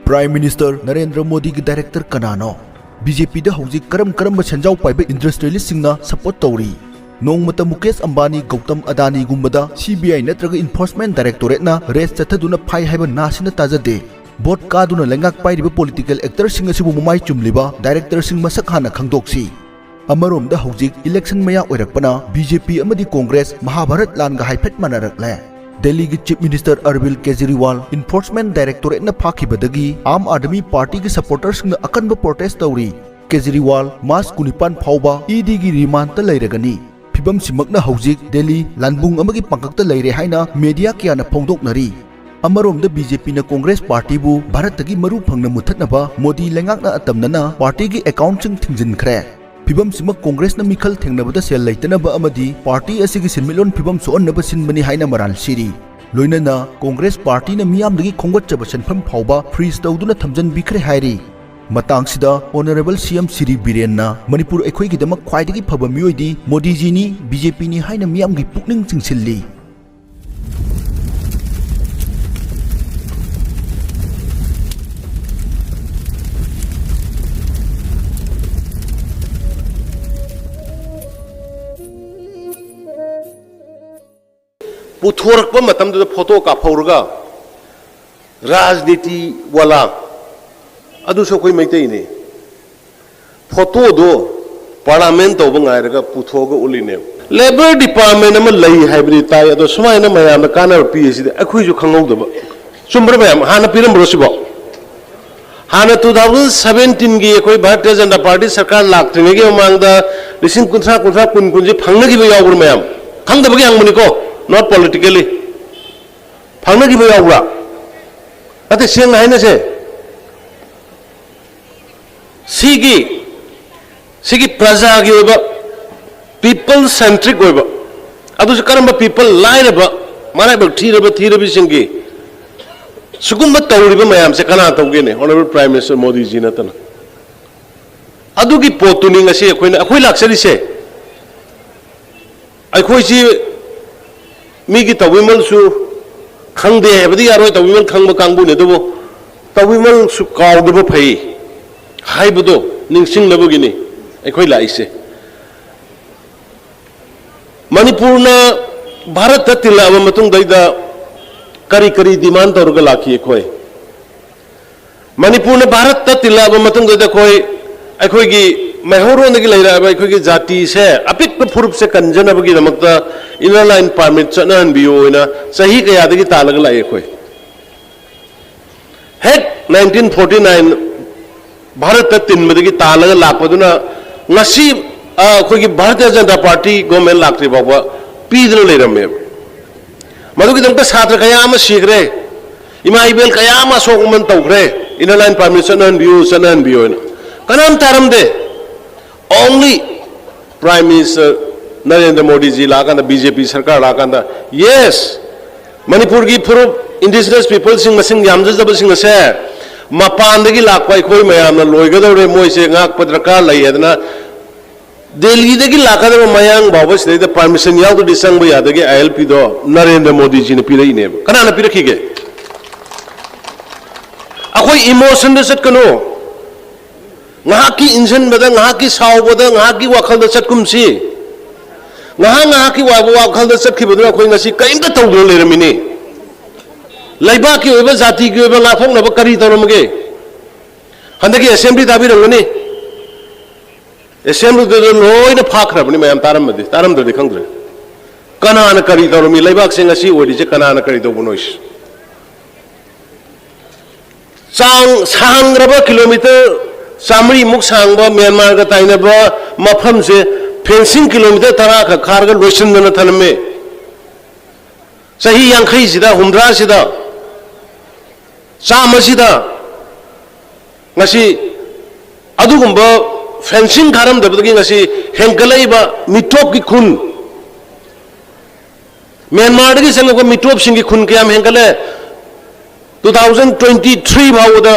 Prime Minister Narendra Modi की director कनानो BJP दा हौजिक करम संजाव पाइबे इंडस्ट्रियलिस्ट सिंगना सपोर्ट तौरी नोंमता मुकेश अंबानी गौतम अदानी गुम्बदा CBI नत्रगा इन्फोर्समेंट डायरेक्टोरेट ना रेस चथदुना फाइ हाइबा नासिना ताजदे बोट कादुना लेंगाक पाइरिबा पॉलिटिकल एक्टर सिंग असिबु ममाइ चुमलिबा डायरेक्टर सिंग मसक हाना खंगदोक्सी अमरोमदा हौजिक इलेक्शन मया ओइरकपना बीजेपी अमदी कांग्रेस महाभारत लानगा हाइफेट मानरकले दिल्ली की chief minister Arvind Kejriwal enforcement directorate न फाखिबदगी आम आदमी पार्टी के सपोर्टर्स न अकनब प्रोटेस्ट तौरी केजरीवाल मार्च 19 फाउबा ईडी की रिमांड लैरगनी फिबम सिमकना हौजिक दिल्ली लानबुंग अमगी पंककता लैरे हाइना मीडिया क्या फोंदोकनरी अमरोमदा बीजेपी न कांग्रेस पार्टी बु भारत की मरु फंगना मुथतनबा मोदी लेंगाकना अतमनना पार्टी की अकाउंट थिंजिनख्रे फिबम सिमक कांग्रेस न मिखल थेंगनबदा सेल लैतनबा अमदी पार्टी असिगी सिनमिलोन फिबम सोअननबा सिनबनी हाइना मराल सिरी लोइनना कांग्रेस पार्टी न मियामदगी खोंगतचब सनफम फाउबा फ्रीज तौदुना थमजन बिखरे हाइरी मतांगसिदा ऑनरेबल सीएम सिरी बिरेनना मणिपुर एखोइगिदमक ख्वाइदगी फबा मियोइदी मोदी जीनी बीजेपी नि हाइना मियामगी पुकनिंग चिंगसिल्ली पुथोरक फोटो काफौरगा राजनीति वाला कोई मैतने फोटो दो पार्लियामेंट तब गायरगा पुथोग उलीने लेबर डिपार्टमेंट ताई सूमायन मैं कानर पीसीद अखोई खंगौदब चुम्बर मैम हाँ पीरम्बरसिब हाँ 2017 की अखोई भारतीय जनता पार्टी सरकार लाक्ट्रिंग ममांग लिंग कुंथ्रा कुन फंगीब यावर मैम खंगदबगी हंगमनिको नॉट पॉलिटिकली फंगीब यावरा अते सेंग हाइनसे सिगी प्रजा की पीपल सेंट्रिक करम पीपल लाइरब माराब थीरबी सुगुम तौरीब मैम से कना तौगेने ऑनरेबल प्राइम मिनिस्टर मोदी जी नतना अदुगी पोतुनी ngasi अखोई लाक्सरीसे अखोई मीगी तौविमल सु खंगदे हेबदी यारोय तौविमल खंगब कांगबु ने दबो तौविमल सु कावदब फई हाइबदो निंगसिंगनबगिनी अखोई लाइसे मणिपुर न भारत तिल्लाब मतुंग दैदा करी करी डिमांड तौरगा लाखी अखोई मणिपुर ने भारत तिल्लाब मतुंग दैदा कोई अखोई मैहौरोंदगी लैराब अखोई जाति से अपिक फुरुप से कंजनबगी दमकता इनर लाइन परमिट चनहनबियोना सही कयादगी तालग लाई अखोई हेक 1949 भारत तिनबदगी तालग लापदुना ngasi अखोई भारतीय जनता पार्टी गवर्नमेंट लाक्ट्री बाबा पीदना लेरमे मधुगी दमकता छात्र कया अमा सिग्रे इमा इबेल कया अमा सोगमन तौग्रे इनर लाइन परमिट चनहनबियोना कनाम तारमदे only prime minister Narendra Modi ji लाकांदा बीजेपी सरकार लाकांदा यस मणिपुर की फुरुप इंडिजिनस पीपल सिंग मसिंग यामजजब सिंग से मपानदगी लाकपा अखोई मयामना लोइगदौरे मोइसे गाक पत्रकार लैयदना दिल्ली लाकदब मयांग बाबा परमिशन यावदि संग यादगे ILP दो नरेंद्र मोदी जी ने पीरईने कनाना पीरखीगे अखोई इमोशन चटकनो इंजन की सावद की वाखल चटकुमसी की वाखल चटखिबदुना अखोई कईमता तौदुना लेरमिनी लैबा की जाति की लाफोंनब करी तौरमगे हंदकी असेंबली ताबीरंगनी असेंबली लोइन फाख्रबनी मैम तारमद्री खंद्रे कनाना करी तौरमी लैबाक से ngasi ओइदिसे कनाना करी तौबनोइस सांग्रब किलोमीटर 100 मुख सांग म्यांमार का ताइनब मफम से फेंसिंग किलोमीटर 10 खारग लोइसनदना थनमे सही 50 सिदा 100 सिदा चामसिदा ngasi अदुगुंबा फेंसिंग खारमदबदगी ngasi हेंगलैबा मिटोप की खुन म्यांमार की संग मिटोप सिंग की खुन क्या हेंगले 2023 भावदा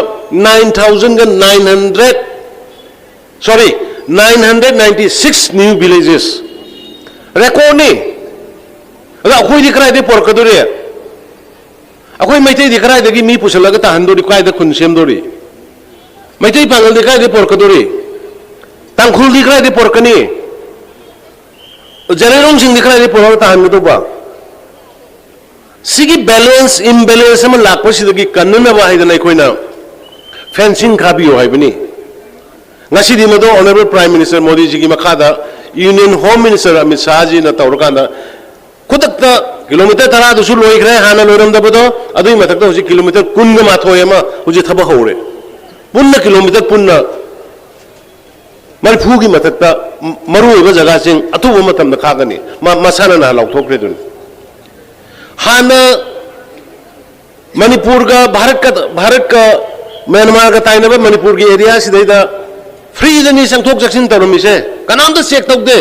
996 new villages record ni अखोई दिखराइदे पोरकदुरे अखोई मैतई दि कराइदगी मी पुसलगा ताहनदोरी कायदा खुन सेमदोरी मैतई पांगल दि कायदि पोरकदोरी तांखुल दि कायदि पोरकनी जनेरों सिंह दि कायदि पोरक ताहनदोबा सिगी बैलेंस इम्बैलेंस में लापसिदगी कन्ननबा हाइदना अखोइना fencing खाबियो हाइबनी ngasi di mado honorable prime minister modi ji ki makhada union home minister amit shah ji na tawrkanda kudakta kilometer 10 du su loi khre hana loiram da bodo adui mathak da hoji kilometer 10 ga mathoi ma hoji thaba hore punna kilometer punna marphu gi mathak ta maru ba jaga sing atu ba matam da khagani masana na lauk thokre dun hana manipur ga bharat ka myanmar ga taina ba manipur gi area sidai da free दनी संथोक जक्सिन तौरमी से कनाम तो check तौदे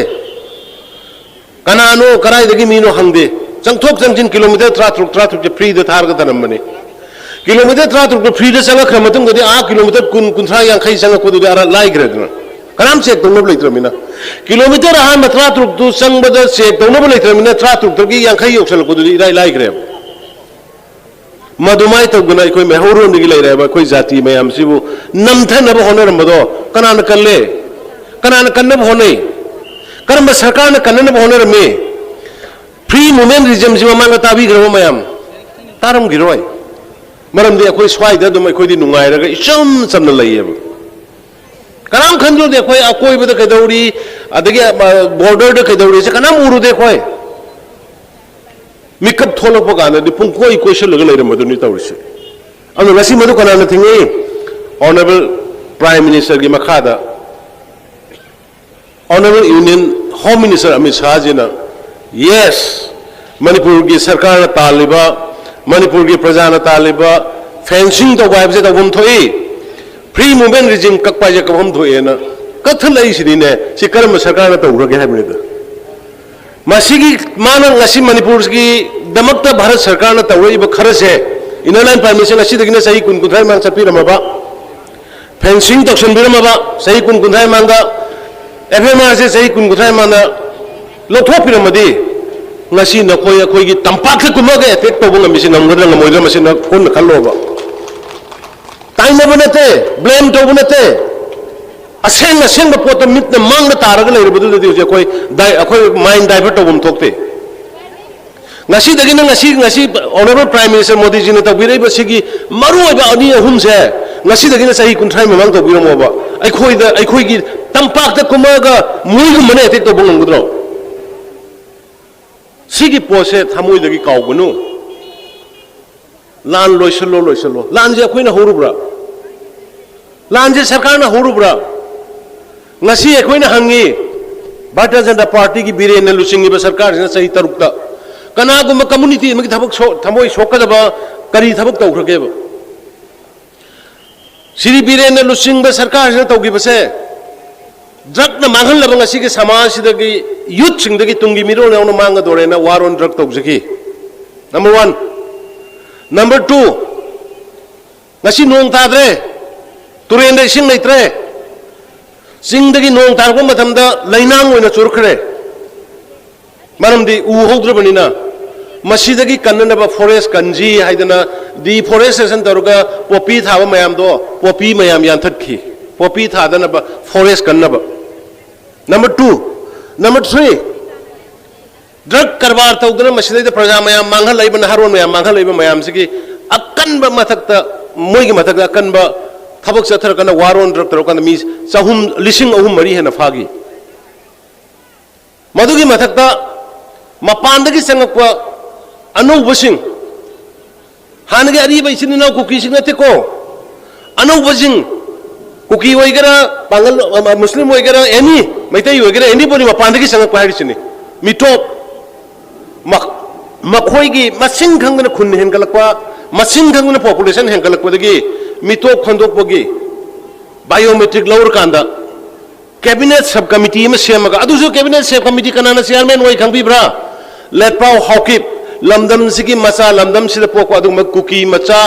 कनानो कराइदगी मीनो हंगदे संथोक जंक्सिन किलोमीटर 30 फ्री द थार का धरमबने किलोमीटर 30 फ्री द संग खमतुंग दे आ किलोमीटर कुन कुंथरा यांखै संग को दे आरा लाई ग्रेदना कनाम चेक तौनब लेत्रमिना किलोमीटर आ 30 दु संग बद चेक तौनब लेत्रमिना 30 की यांखै योक्सल को दे इराई लाई ग्रे मधुमाय तौगना अखोई मेहौरों दिगी ले रहा अखोई जाति मैम सिबु नमथनब होनरमदो कनान कल्ले कनान कन्नब होने करम सरकार ने कन्नब होनरमे फ्री मूवमेंट रिजम जिमा मांगा ताबी ग्रह मैम तारम गिरोय मरम दे अखोई स्वाइदा दुम अखोई दि नुंगाइरगा इचम समन लइयब कनाम खंजो दे अखोई अकोई बद कदौरी अदगी बॉर्डर दे कदौरी से कनाम उरु दे अखोई मिकअप थोलप गाना दि पुंग कोई क्वेश्चन लग लेरम मदुनि तौरिसे अनु नसी मदु कनान थिंगे ऑनरेबल प्राइम मिनिस्टर की मखादा honourable union home minister Amit Shah ji ना यस मणिपुर की सरकार तालिबा मणिपुर की प्रजा तालिबा फेंसिंग तो वाइब से तबम थोई फ्री मूवमेंट रिजिम कक्पा जे कबम थोई ना कथन लई सिदिने सि करम सरकार ना तौरगे हाबिनेदा मासिगी माना ngasi मणिपुर की दमकता भारत सरकार ना तौरइब खरसे इनलाइन परमिशन असि दगिना सही कुन कुथाय मान सपिरमबा फेंसिंग तौसन बिरमबा सही कुन कुथाय मांगा एफएमआर से सही कुन कुथाय माना लोथो पिरमदि ngasi नखोय अखोय की तंपाक से कुमगे एफेक्ट तौबो ngमिसि नमगदर ngमोइदर मसिन कोन खल्लोबा ताइनबो नते ब्लेम तौबो नते असेंग असेंग पोत मित मांग तारग लेरबदु दि जे कोई अखोय माइंड डाइवर्ट तौबम थोकते ngasi dagina ngasi honorable prime minister modi ji ne tawbirei basigi maru oiba ani ahum se ngasi dagina sahi kunthai mamang tawbiromo ba aikhoi gi tampak ta kumaga muigu mane te to bongam gudro sigi pose thamoi dagi kaugunu lan loisalo lan je akhoi na horubra lan je sarkar na horubra ngasi akhoi na hangi Bharatiya Janata Party की बीरे ने लुसिंगी बा सरकार ने सही तरुकता कनागुम community में थबक थमोई सोकदबा करी थबक तौखरगे श्री बीरे ने लुसिंग बा सरकार ने तौगी बसे ड्रग न मांगन लबंग असि के समाज सिदगी यूथ सिंग दगी तुंगी मिरो ने मांग दोरे ना वार ऑन ड्रग तौजकी number 1 number 2 ngasi nong tadre turen de sing leitre sing dagi nong targo matamda lainang oina churkhre maramdi u hodrbanina masidagi kannanaba forest kanji haidana deforestation taruga poppy thaba mayam do poppy mayam yanthatkhi poppy thadana ba forest kannaba number 2 number 3 drug karbar tawdana masidai praja mayam manghal laiba naharon mayam manghal laiba mayam sigi akanba mathakta moigi mathakta akanba thabak chathar kana waron drug taru kana mi chahum lising ahum mari hena phagi madugi mathakta mapandagi sangakwa anubasing hanagi ariba isinina kuki sinate ko anubasing kuki oigara bangal muslim oigara any maitai oigara anybody mapandagi sangakwa harisini mitop makhoigi masing khangna khun hengalakwa masing khangna population hengalakwa dagi mitop khandokpagi biometric laur kanda cabinet subcommittee ma semaga adusu cabinet subcommittee kanana chairman oi khangbibra letpau hawkip lamdam sigi macha lamdam sida poko adu kuki macha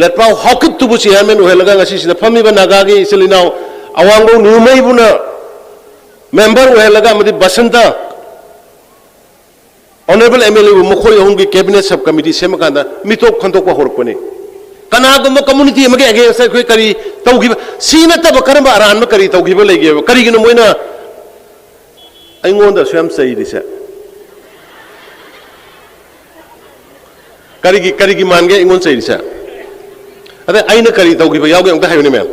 letpau hawkip tubu chairman ohelaga ngasi sida phami ba naga gi silinau awango numai buna member ohelaga madi basanta honourable MLA मखोई अहम की cabinet sub committee same कांदा मिटोप खंतोक होरपने कनागुम community अमगे against अखोई करी तौगिब सी नतब करम अरान करी तौगिब लेगे करिगिनो Moina अइंगोंदा स्वयं सही दिसे करिगी मानगे अइंगोंद सही दिसे अदे आइना करी तौगिब यावगे अंत हायने मैम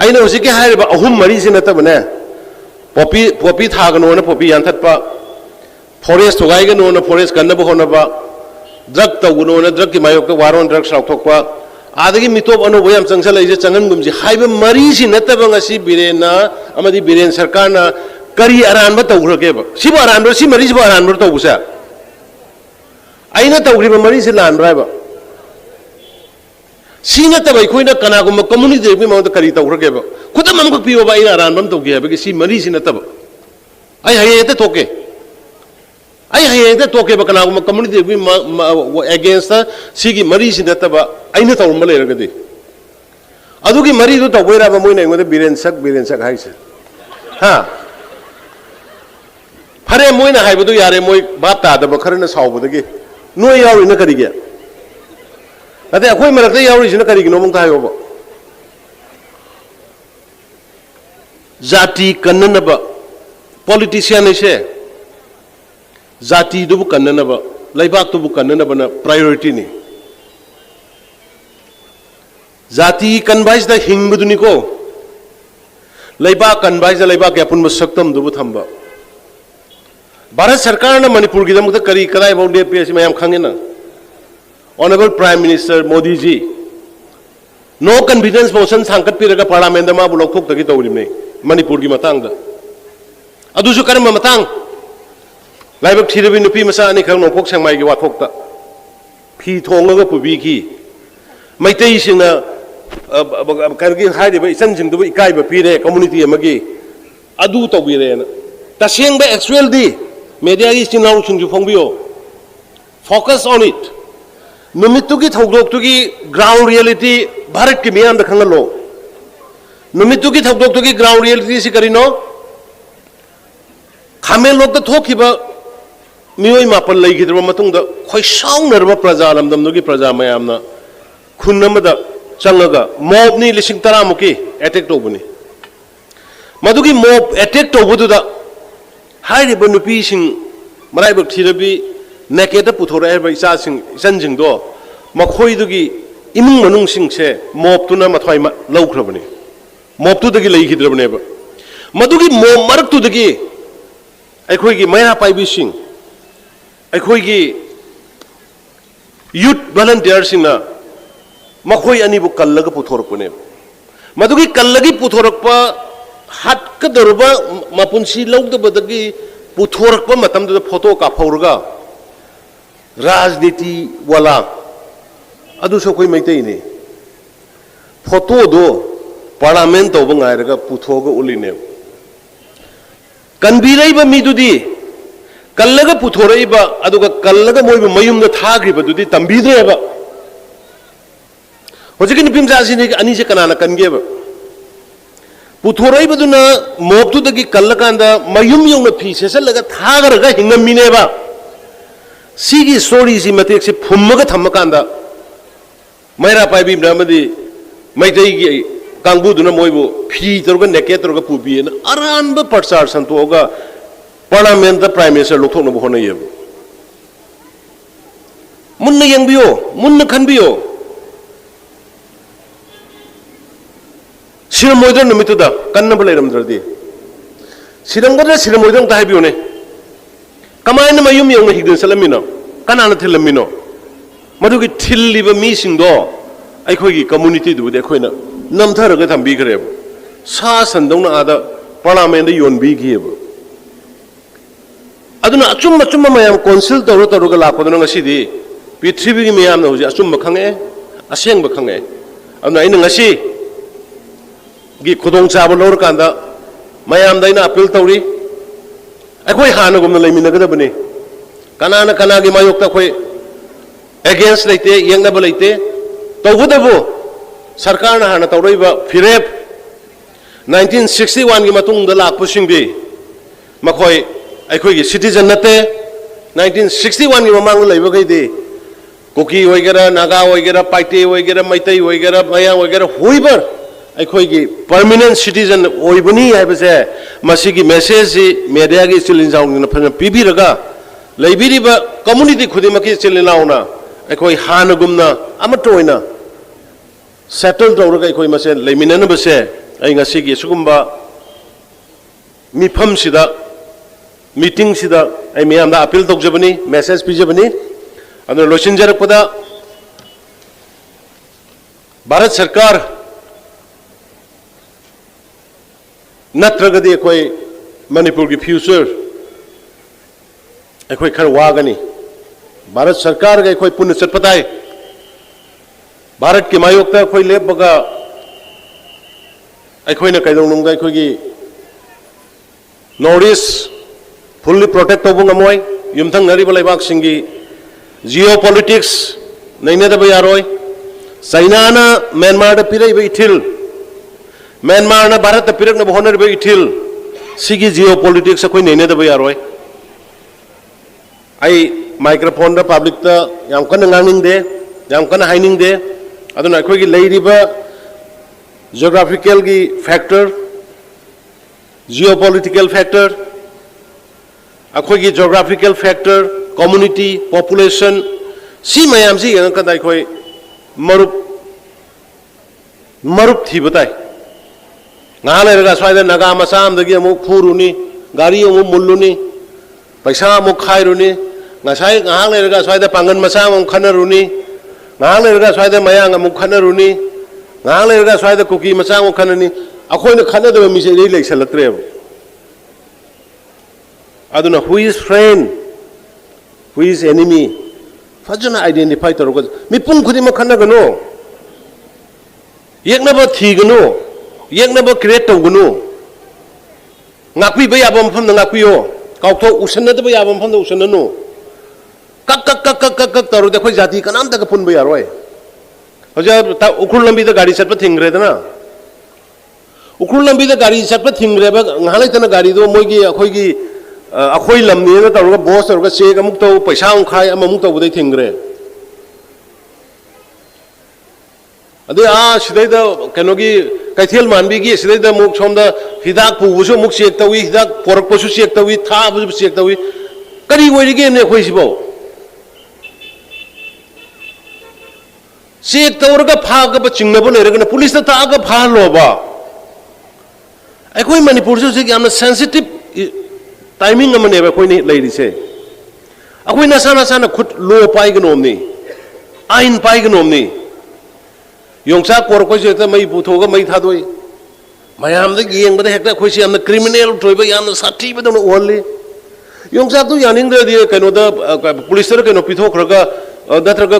आइना होसिके हायबा अहुम मरी से नतबने पॉपी थागनो न पॉपी यानथतपा फॉरेस्ट थोगाइगनो न फॉरेस्ट कन्नब होनबा ड्रग तौगनो न ड्रग की मायोक वारोन ड्रग साउथोकपा आदगी मिटोप अनोबो याम चंगसलाइजे चंगनगुमजी हाइबे मरी से नतब ngasi बिरेना अमदी बिरेन सरकारना करी अरानबा तौग्रगेबा सिबो अरानबो सि मरी सिबो अरानबो तौबुसा आइना तौग्रिबा मरी से लानब्राइबा सी नतब अखोइना कनागुम कम्युनिटी बि माउंट करी तौग्रगेबा खुदम अमक पियोबा आइना अरानबम तौगे हाबगे सी मरी से नतब आई हयेते तोके आई हयेते तोके बकनागुम कम्युनिटी बि अगेंस्ट सिगी मरी से नतब आइना तौरम लेरगदि अदुगी मरी दु तौबैराबा मोइना इंगोदे बिरेन सक हाइसे हा फरे मोइना हाइबदु यारे मोइ बाप तादब खरना सावबदगी नोय यावरिना करिगे अदे अखोय मरकते यावरिसिना करिगिनो मुंग हायोबा जाति कन्ननबा पॉलिटिशियन से जाति दुबु कन्ननबा लैबाक दुबु कन्ननबना प्रायोरिटी नि जाति कन्बाइस द हिंगबदुनिको लैबाक कन्बाइस द लैबाक यापुन सक्तम दुबु थंबा भारत सरकार ने मणिपुर की दमक करी कदाई बौदे पेस मयाम खंगेना honourable prime minister Modi ji no confidence motion सांकट पिरगा पार्लियामेंट मा बुलौथोक तगी तौरिमने मणिपुर की मतंग अदुसु करम मतंग लाइबक थिरबि नुपी मसा अनि खंग नोखोक संगमाई की वाथोकता फी थोंगगा पुबीकी मैतई सिंना करगी हाइदिबा इसन सिंदुबु इकाइबा पिरे कम्युनिटी अमगी अदु तौबिरेना तसेंग बे एक्चुअल दी मीडिया की चिनाउ सिंजु फोंबियो फोकस ऑन इट नुमितुगी थौदोक्तुगी ग्राउंड रियलिटी भारत की मियाम द खंगलो नुमितुगी थौदोक्तुगी ग्राउंड रियलिटी से करिनो खामेल लोक थोखिबा मियोय मापल लैगिद्रबा मतुंगदा खोइसाउनरबा प्रजा लमदमनुगी प्रजा मयामना खुन्नमदा चंगगा मॉबनी लिसिंग 10 मुकी अटैक तौबनी मधुगी मॉब अटैक तौबदुदा हाइरिबा नुपीसिंग मराइबक थिरबी नेकेट पुथोरबा इचासिंग मखोइदुगी इमुंग मनुंगसिंगसे मॉबतुना मथवाई लौख्रबनी मॉबतुदगी लैगिद्रबनेबा मधुगी मॉब मरक्तुदगी अखोइगी मैरा पाइबिसिंग अखोइगी यूथ वॉलंटियर्सिंगना मखोइ अनिबु कल्लगा पुथोरकपने मधुगी कल्लगी पुथोरकपा हाटकदरबा मपुंसी लौदबदगी पुथोरकपा मतमदुदा फोटो काफौरगा राजनीति वाला अदुसो कोई मैतैने फोटो दो पार्लियामेंट तौब गायरगा पुथोगा उलिने कन्बीरैबा मिदुदी कल्लगा पुथोरैबा अदुगा कल्लगा मोइबु मयुमदा थाग्रिबदुदी तंबीद्रेबा होजिकि निपिमजासिनि अनिसे कनाना कनगेबा पुथोरैबदुना मोबतुदगी कल्लकांदा मयुम यौना फी सेसलगा थागरगा हिंगमिनेबा सिगी स्टोरी सि मतेक से फुम्मगा थम्मकांदा मैरा पाइबिमना मदि मैतैगी कांगबुदुना मोइबु फी तरुगा नेकेट तरुगा पुबिएना अरानबा प्रचार संतोगा पार्लियामेंट प्राइम मिनिस्टर लोथोकनबो होनयेब मुन्ना यंगबियो मुन्ना खनबियो सिरमोइदर नुमितुदा कन्नबा लेरमद्रदि सिरमगदर सिरमोइदर ता हाइबियोने कमायन मयुम यौना हिगदन सलमिनो कनाना थिलमिनो मदुगी थिल्लिबा मीसिंदो अखोइगी कम्युनिटी दुदे अखोइना नमथरगा थंबीखरेब सा संदौना आदा पार्लियामेंट योनबीगिएब अदुना अचुम अचुम मयाम काउंसिल तौर तौरगा लापदुना ngasiदी पृथ्वीगी मयामना होजि अचुम खंगे असेंग खंगे अदुना आइना ngasi गी खुदोंग चाब लौर कांदा मयाम दाइना अपील तौरी अखोई हानगुमना लेमिनगदबनी कनाना कनागी मायोक्ता अखोई अगेंस्ट लेते यंगनब लेते तौबदबो सरकार ना हाना तौरइबा फिरेप 1961 की मतुंगदा लाकपसिंगदि मखोई अखोई सिटीजन नते 1961 की ममांग लेबो गई कुकी वगैरह नागा वगैरह पाइटे वगैरह मैतई वगैरह मया वगैरह हुईबर अखोई परमानेंट सिटीजन होइबनी है मसीगी मैसेज मीडिया की इचिल इंजाउन फजन पीबीरगा लेबिरिबा कम्युनिटी खुदिमकी इचिल इंजाउना अखोई हानगुमना अमटोइना सेटल तौरगा अखोई मसे लेमिननबसे अई ngasiगी सुगुम्बा मिफम सिदा मीटिंग सिदा अई मियामदा अपील तौजबनी मैसेज पीजबनी अदुना लोचिनजरकपदा भारत सरकार नत्रगदी अखोई मणिपुर की फ्यूचर अखोई खर वागनी भारत सरकार का अखोई पुण्य चटपताई भारत की मायोक्ता अखोई लेपगा अखोई कईदौनुंगदा अखोई नॉर्थ ईस्ट फुल्ली प्रोटेक्ट तौब ngamoi युमथंगरिबा लेबाकसिंगी जियोपॉलिटिक्स नैनेदबा यारोय चाइना ना म्यांमार दा पिरैबा इथिल म्यांमार ना भारत दा पिरकनबा होनरिबा इथिल सिगी जियोपॉलिटिक्स अखोई नैनेदबा यारोय आई माइक्रोफोन दा पब्लिक दा याम कन nganingde याम कन हाइनिंगde अदुना अखोई लेरिबा जियोग्राफिकल की फैक्टर जियोपॉलिटिकल फैक्टर अखोई जियोग्राफिकल फैक्टर कम्युनिटी पॉपुलेशन सी मयाम सी यंग अखोई मरुप मरुप थी बताए ngah lerga swaida naga masam dagi amuk phuruni gari amuk mulluni paisa amuk khairuni ngasai ngah lerga swaida pangan masam amuk khanaruni ngah lerga swaida mayang amuk khanaruni ngah lerga swaida kuki masam amuk khanani अखोइना खनदबा मिसे रे लेक्सलत्रेब अदुना who is friend who is enemy फजना identify तौरग मिपुम खुदिमा खनगनो येकनबा थीगनो येकनबा क्रिएट तौगनो ngakpi ba yaba mfam na ngakpiyo kautho usanadba yaba mfam da usanano kak taru da khoi jati kanam da pun ba yaroi hoja ta ukhul lambi da gari satpa thingre da na उखुल लंबी गाड़ी Chatap थिंग्रेब nghalai गाड़ी दो मोगी अखोई लमनी ना तौरगा boss तौरगा check अमुक तौ पैसा खाई अमुक तौबदे थिंग्रे अदे सिदैद कनोगी कैथेल मानबीगी सिदैद मुक सोमदा हिदाक पुबुसु मुक चेक तौई हिदाक पोरकपसु चेक तौई थाबुसु चेक तौई करी ओइरिगे ने खोइसिबो चेक तौरगा फागब चिंगनबो लेरगना पुलिस ता तागा फालोबा अखोई मणिपुर से यामना सेंसिटिव टाइमिंग अमने अखोई लेरिसे अखोई नसा नसा ना खुद लो पाइगनोमनी आइन पाइगनोमनी योंसा कोरको से मई पुथोगा मई थादोई मयाम द येंगबदा हेक्टा अखोई से यामना क्रिमिनल थोइबा यामना साथीबदो ओनली योंसा तो यानिंग दे कनो द पुलिस तर कनो पिथोखरगा नत्रगा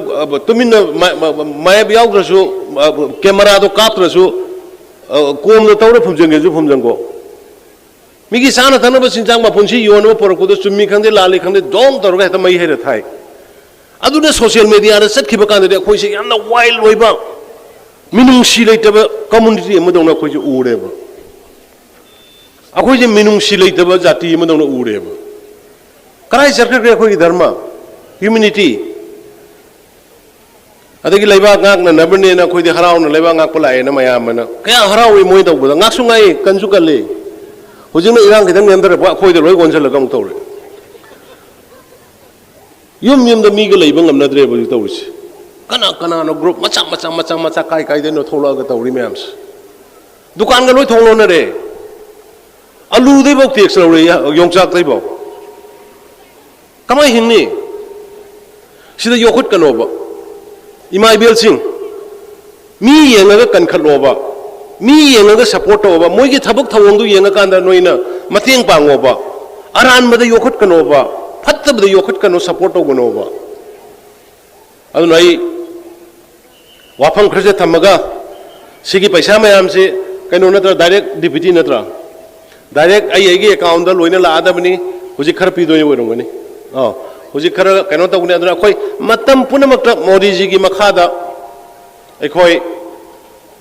तुमिन मायब याउद्रसु कैमरा दो कापद्रसु कोम तौर फुमजंगेजु फुमजंगो मिगी साना थनब सिंजांग मापुंसी योनबो पोरकुदो चुम्मी खंदे लाली खंदे दोम तौरगा हेता मई हेरे थाई अदुने सोशल मीडिया दा सटखिबा कांदे अखोइसे यामना वाइल्ड ओइबा मिनुंगसी लेतबा कम्युनिटी अमदोंना अखोइसे उरेबा अखोइसे मिनुंगसी लेतबा जाति अमदोंना उरेबा कराई सरखरे अखोइगी धर्म ह्यूमैनिटी अदगी लेबा गाकना नबने ना खोइदे हराउना लेबा गाकपा लाएना मयामना कया हराउई मोइ तौबदा गाकसु गाई कनसु कले हुजिंगना इरांग खिदंग नेमदरबा खोइदे लोइ गोनसलगा मु तौरे युम द मीगा लेबा ngamnadreबा जु तौरिसे कना कना नो ग्रुप मचा काई काई देनो थोलागा तौरि मयामस दुकान गा लोइ थोंलोना रे आलू देबो टेक्स लौरे योंचाक देबो कमाय हिंनी सिदा योखुत कनोबा इमा इबेल सिंह मी येंगा कनखलोबा मी येंगा सपोर्ट तोबा मोइगी थबक थवंगदु येंगा कांदा नोइना मतेंग पांगोबा अरानबदा योखुत कनोबा फत्तबदा योखुत कनो सपोर्ट तोगनोबा अदुनाई वाफम खरजे थमगा सिगी पैसा मयाम से कनो नत्र डायरेक्ट डिप्यूटी नत्र डायरेक्ट आइगी अकाउंट दा लोइना लादबनी हुजि खर पिदोय ओरंगनी हुजी खर कनो तौने अदुना अखोई मतम पुनमक मोदी जी की मखादा अखोई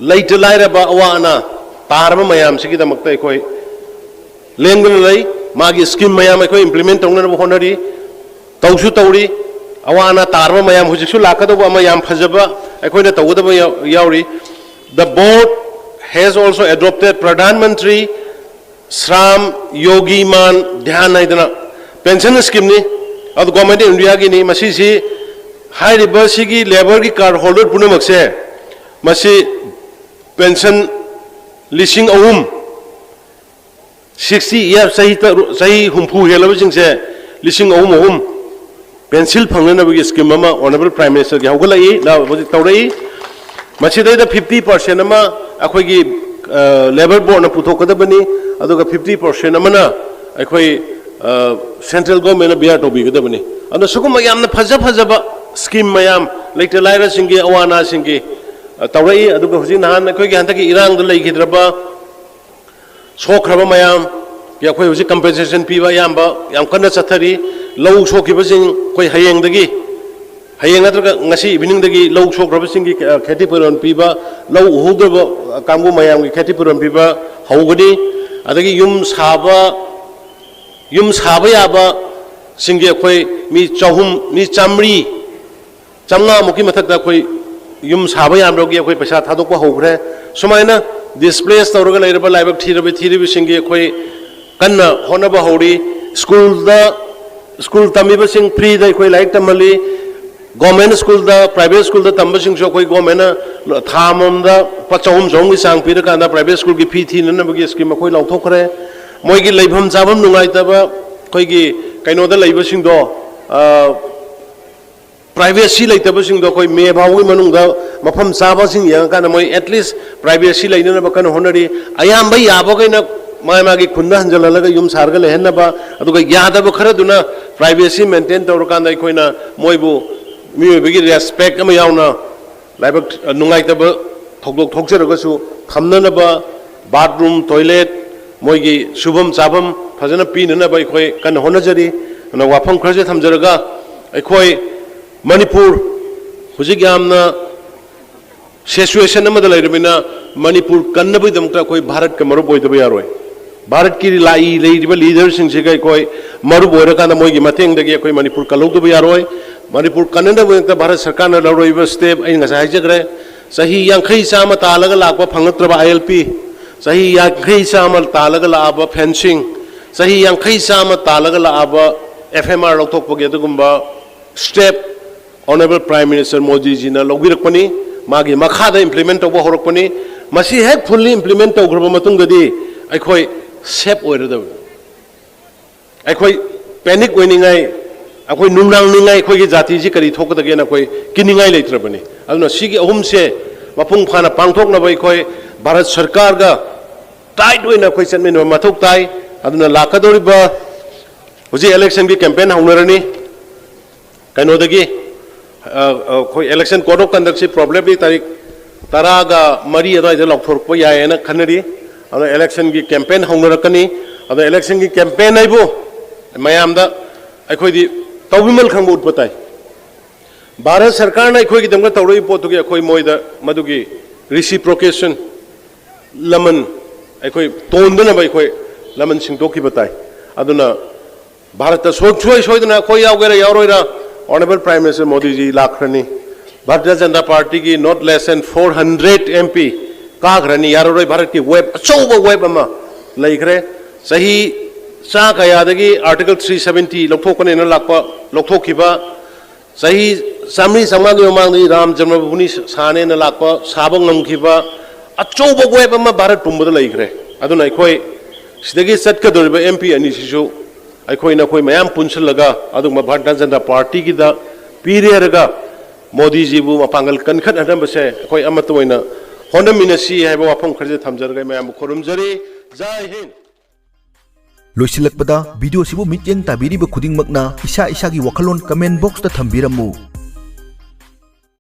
लैट लाइरबा अवाना तारबा मयाम सिगी दमकता अखोई लेंगन लई मागी स्कीम मयाम अखोई इंप्लीमेंट तौनरबा होनरी तौसु तौरी अवाना तारबा मयाम हुजिसु लाकदबा अमा याम फजबा अखोइना तौगदबा याउरी the board has also adopted Pradhan Mantri Shram Yogi Man Dhyan Naidana pension scheme ni ad government of India gi ni masi si high river sigi labor ki card holder punamak se masi pension lising ahum 60 year sahi humpu helaba sing se lising ahum pencil phangna bi scheme ma honorable prime minister gi haugalai la tawrai masi da 50% ama अखोई labour board ने पुथोकदबनी 50% अमना अखोई central government बियार तौबीगदबनी अदो सुकुम याम फजा फजबा scheme मयाम lateral Lyra सिंगी Awana सिंगी तौरई अदुगा हुजि नहान अखोई हंतकी इरांग the लेगिद्रबा सोखरबा मयाम या अखोई हुजि compensation पीबा यामबा याम कन्ना चथरी लौ सोखिबसिंग कोई हयेंगदगी हयेंग नत्रगा ngasi evening dagi lau sokraba singi kheti puron piba lau uhudaba kamgu mayam gi kheti puron piba haugadi adagi yum saba yaba singi khoi mi chahum mi chamri chamna muki mathakta khoi yum saba yam rogi khoi paisa thadokpa hogre sumaina displace tawraga leiraba laibak thiribi singi khoi kanna honaba hori school tamiba sing free dai khoi laik tamali government school da private school da tamba sing so koi government na thamom da pachawum jong gi sang pira kan da private school gi phi thi na gi scheme koi lau thokre moi gi leibham jabam nungai ta ba koi gi kaino da leiba sing do privacy leita ba sing do koi me bawi manung da mafam chaba sing yang kan moi at least privacy leina na ba kan honari ayam bai abo kai na mai magi khunda hanjalalaga yum sarga lehenna ba aduga yada ba khara duna privacy maintain tawr kan da koi na moi bu mi begi respect ama yauna laibak nungai ta ba thokdok thokjaraga su thamna ba bathroom toilet moi gi subam chabam phajana pinana ba khoi kan honajari na wafam khraje thamjaraga khoi manipur hujik yamna situation ama da lairabina manipur kannabui damta khoi bharat ka maru boy da ba yaroi Bharat की leader Singh से कोई मरु बोरका मोई की मतेंग दगे कोई मणिपुर कलौदब यारोय मणिपुर कनदब भारत सरकार ने लौरब step हाइजग्रे सही यांखई चाम तालग लाप फंगत्रब ILP सही यांखई चाम तालग लाब फेंसिंग सही यांखई चाम तालग लाब FMR लौथोकपगे step honourable prime minister Modi ji ने लौबिरकपनी मागी मखादा इंप्लीमेंट तौब होरकपनी मसी हेक फुल्ली इंप्लीमेंट तौग्रब मतुंगदि अखोई सेफ ओइरदब अखोई पैनिक ओइनिंगाई अखोई नुंगनांगनिंगाई अखोई जाति जी करी थोकदगेना अखोई किनिंगाई लेत्रबनी अदुना सिगी अहुम से मपुंग फाना पांगथोकनबा अखोई भारत सरकार गा टाइट ओइना अखोई चटमिन मथौक ताई अदुना लाकदोरिबा हुजी इलेक्शन की कैंपेन हौनरनी कनोदगी अखोई इलेक्शन कोड ऑफ कंडक्ट से प्रॉब्लम भी तारीख 10 गा मरी अदुवाइदा लौथोरकपा यायना खनरी इलेक्शन की कैंपेन होंगरकनी इलेक्शन की कैंपेन आइबो मयामदा अखोइदी तौबिमल खंग उठपताई भारत सरकार ने अखोइगी दंग तौरई पोतुगी अखोइ मोइदा मदुगी रिसिप्रोकेशन लमन अखोइ तोंदना बै अखोइ लमन सिंगतोकी बताई अदुना भारत सोइदना अखोइ यावगेरा यावरोइरा honourable prime minister Modi ji लाखरनी भारतीय जनता पार्टी की नॉट लेस देन 400 MP काग्रनी यारोय भारत की वेब अचौब वेब अमा लेखरे सही चा कयादगी आर्टिकल 370 लौथोकने न लाकपा लौथोखिबा सही सामनी समाग मांगदी राम जन्मभूमि साने न लाकपा साबं ngमखिबा अचौब वेब अमा भारत पुंबद लेखरे अदुना अखोय सिदगी चटकदोरिबा MP अनि सिसु अखोय नखोय मयाम पुनसलगा अदुमा भारतीय जनता पार्टी की दा पीरेरगा मोदी जी बु मपांगल कनखत हदमबसे अखोय अमतोइना होनमिनसी है वाफम खरजे थमजरगे मैम खुरुमजरी जय हिंद लोइसिलकपदा वीडियो सिबु मित्येंग ताबिरिबा खुदिंगमकना इसा इसागी वखलोन कमेंट बॉक्स ता थंबिरमु